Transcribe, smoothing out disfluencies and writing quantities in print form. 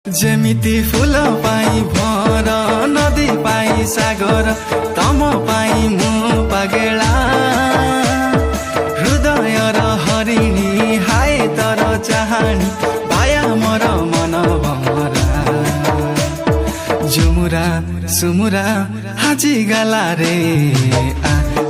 जेमिति फूल पाई भर नदी पाई सागर तम पाई मु पागेला हृदय र हरिणी हाय तर चाहनी भाया मोर मन भमरा झुमुरा सुमुरा हाजी गला रे आ